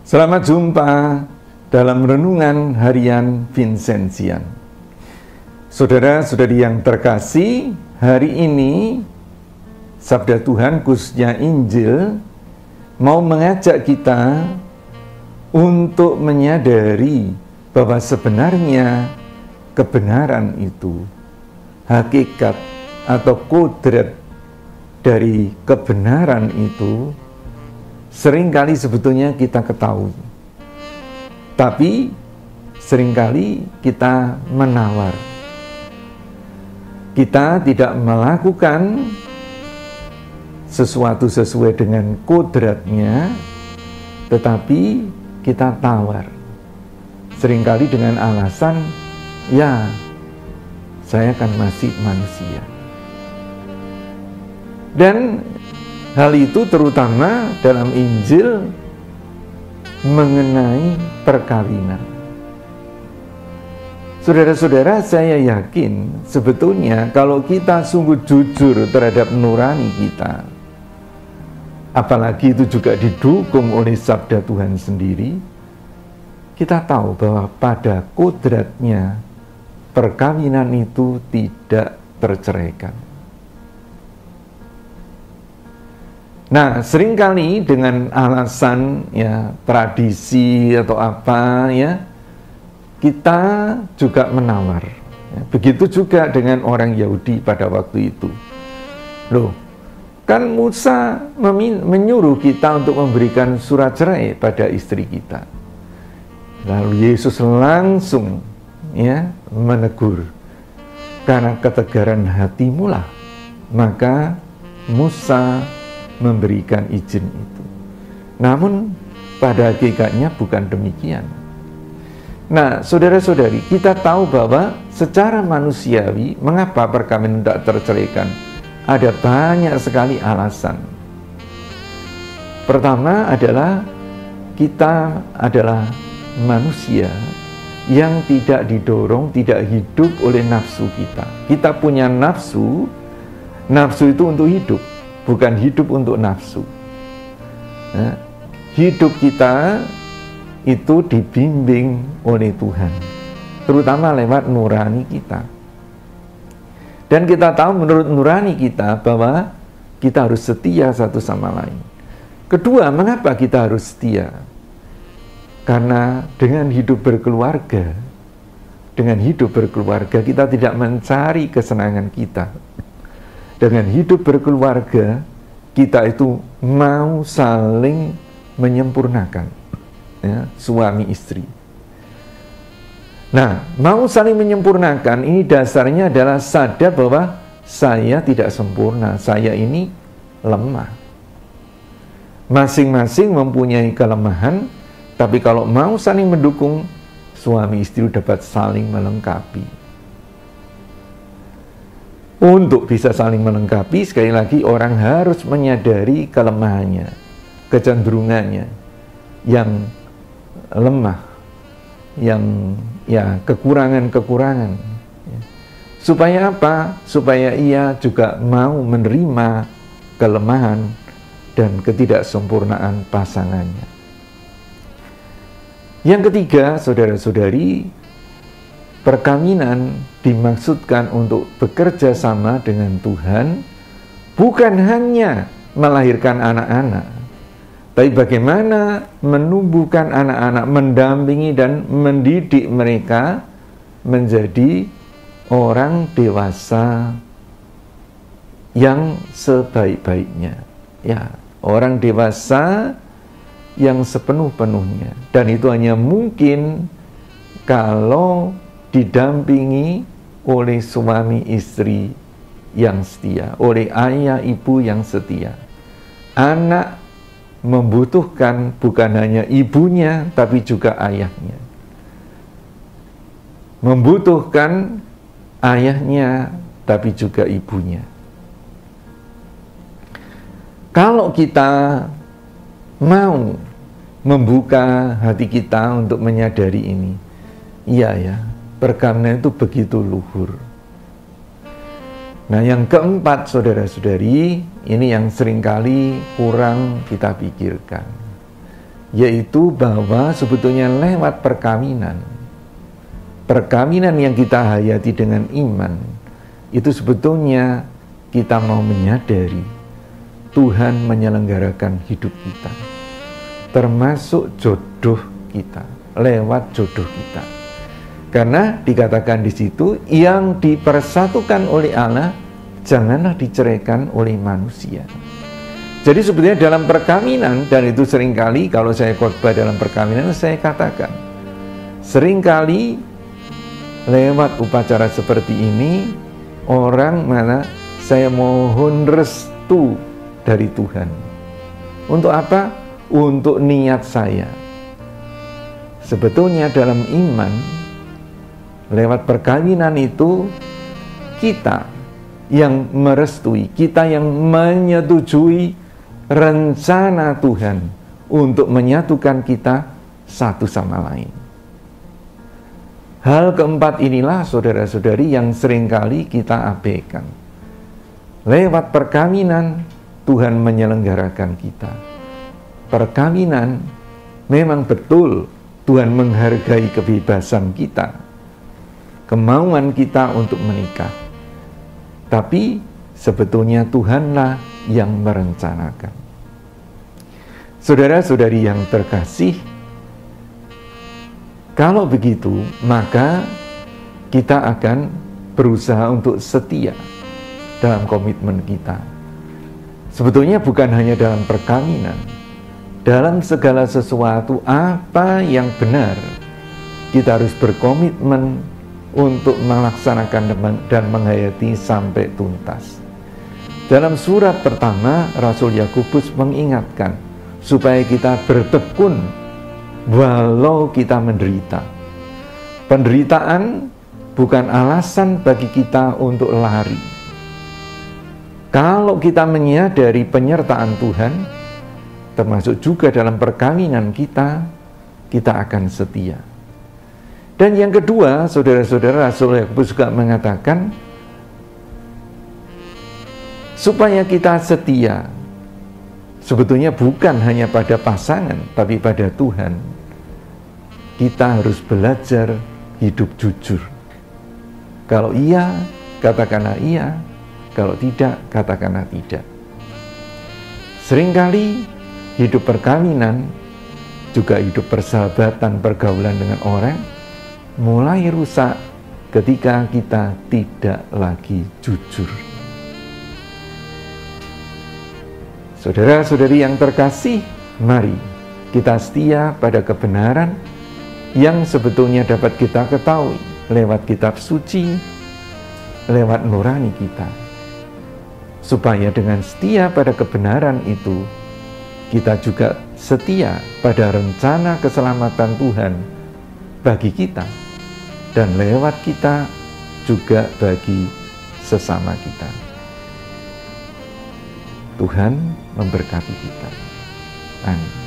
Selamat jumpa dalam renungan harian Vincentian. Saudara-saudari yang terkasih, hari ini Sabda Tuhan khususnya Injil mau mengajak kita untuk menyadari bahwa sebenarnya kebenaran itu, hakikat atau kodrat dari kebenaran itu seringkali sebetulnya kita ketahui, tapi seringkali kita menawar. Kita tidak melakukan sesuatu sesuai dengan kodratnya, tetapi kita tawar. Seringkali dengan alasan, ya, saya kan masih manusia. Dan hal itu terutama dalam Injil mengenai perkawinan. Saudara-saudara, saya yakin sebetulnya kalau kita sungguh jujur terhadap nurani kita, apalagi itu juga didukung oleh sabda Tuhan sendiri, kita tahu bahwa pada kodratnya perkawinan itu tidak terceraikan. Nah, seringkali dengan alasan ya tradisi atau apa ya, kita juga menawar. Ya, begitu juga dengan orang Yahudi pada waktu itu. Loh, kan Musa menyuruh kita untuk memberikan surat cerai pada istri kita. Lalu Yesus langsung ya menegur, karena ketegaran hatimu lah maka Musa memberikan izin itu. Namun pada hakikatnya bukan demikian. Nah, saudara-saudari, kita tahu bahwa secara manusiawi mengapa perkawinan tidak terceraikan? Ada banyak sekali alasan. Pertama adalah kita adalah manusia yang tidak didorong, tidak hidup oleh nafsu kita. Kita punya nafsu, nafsu itu untuk hidup, bukan hidup untuk nafsu. Nah, hidup kita itu dibimbing oleh Tuhan, terutama lewat nurani kita. Dan kita tahu menurut nurani kita bahwa kita harus setia satu sama lain. Kedua, mengapa kita harus setia? Karena dengan hidup berkeluarga, kita tidak mencari kesenangan kita. Dengan hidup berkeluarga, kita itu mau saling menyempurnakan, ya, suami istri. Nah, mau saling menyempurnakan ini dasarnya adalah sadar bahwa saya tidak sempurna, saya ini lemah. Masing-masing mempunyai kelemahan, tapi kalau mau saling mendukung, suami istri dapat saling melengkapi. Untuk bisa saling melengkapi, sekali lagi orang harus menyadari kelemahannya, kecenderungannya yang lemah, yang ya kekurangan-kekurangan. Supaya apa? Supaya ia juga mau menerima kelemahan dan ketidaksempurnaan pasangannya. Yang ketiga, saudara-saudari, perkawinan dimaksudkan untuk bekerja sama dengan Tuhan, bukan hanya melahirkan anak-anak, tapi bagaimana menumbuhkan anak-anak, mendampingi dan mendidik mereka menjadi orang dewasa yang sebaik-baiknya. Ya, orang dewasa yang sepenuh-penuhnya. Dan itu hanya mungkin kalau didampingi oleh suami istri yang setia, oleh ayah ibu yang setia. Anak membutuhkan bukan hanya ibunya, tapi juga ayahnya. Membutuhkan ayahnya, tapi juga ibunya. Kalau kita mau membuka hati kita untuk menyadari ini, iya ya, perkawinan itu begitu luhur. Nah, yang keempat, saudara-saudari, ini yang seringkali kurang kita pikirkan. yaitu bahwa sebetulnya lewat perkawinan yang kita hayati dengan iman, itu sebetulnya kita mau menyadari Tuhan menyelenggarakan hidup kita, termasuk jodoh kita, lewat jodoh kita. Karena dikatakan di situ, yang dipersatukan oleh Allah janganlah diceraikan oleh manusia. Jadi sebetulnya dalam perkawinan, dan itu seringkali kalau saya khotbah dalam perkawinan, saya katakan, seringkali lewat upacara seperti ini, orang mana saya mohon restu dari Tuhan. Untuk apa? Untuk niat saya. Sebetulnya dalam iman, lewat perkawinan itu, kita yang merestui, kita yang menyetujui rencana Tuhan untuk menyatukan kita satu sama lain. Hal keempat inilah, saudara-saudari, yang seringkali kita abaikan. Lewat perkawinan, Tuhan menyelenggarakan kita. Perkawinan memang betul Tuhan menghargai kebebasan kita, kemauan kita untuk menikah. Tapi sebetulnya Tuhanlah yang merencanakan. Saudara-saudari yang terkasih, kalau begitu, maka kita akan berusaha untuk setia dalam komitmen kita. Sebetulnya bukan hanya dalam perkawinan, dalam segala sesuatu apa yang benar, kita harus berkomitmen untuk melaksanakan dan menghayati sampai tuntas. Dalam surat pertama, Rasul Yakobus mengingatkan supaya kita bertekun walau kita menderita. Penderitaan bukan alasan bagi kita untuk lari. Kalau kita menyadari penyertaan Tuhan, termasuk juga dalam perkawinan kita akan setia. Dan yang kedua, saudara-saudara, Rasul Yakobus juga mengatakan supaya kita setia, sebetulnya bukan hanya pada pasangan, tapi pada Tuhan. Kita harus belajar hidup jujur. Kalau iya, katakanlah iya. Kalau tidak, katakanlah tidak. Seringkali hidup perkawinan, juga hidup persahabatan, pergaulan dengan orang, mulai rusak ketika kita tidak lagi jujur. Saudara-saudari yang terkasih, mari kita setia pada kebenaran yang sebetulnya dapat kita ketahui lewat kitab suci, lewat nurani kita. Supaya dengan setia pada kebenaran itu, kita juga setia pada rencana keselamatan Tuhan bagi kita, dan lewat kita juga bagi sesama kita. Tuhan memberkati kita. Amin.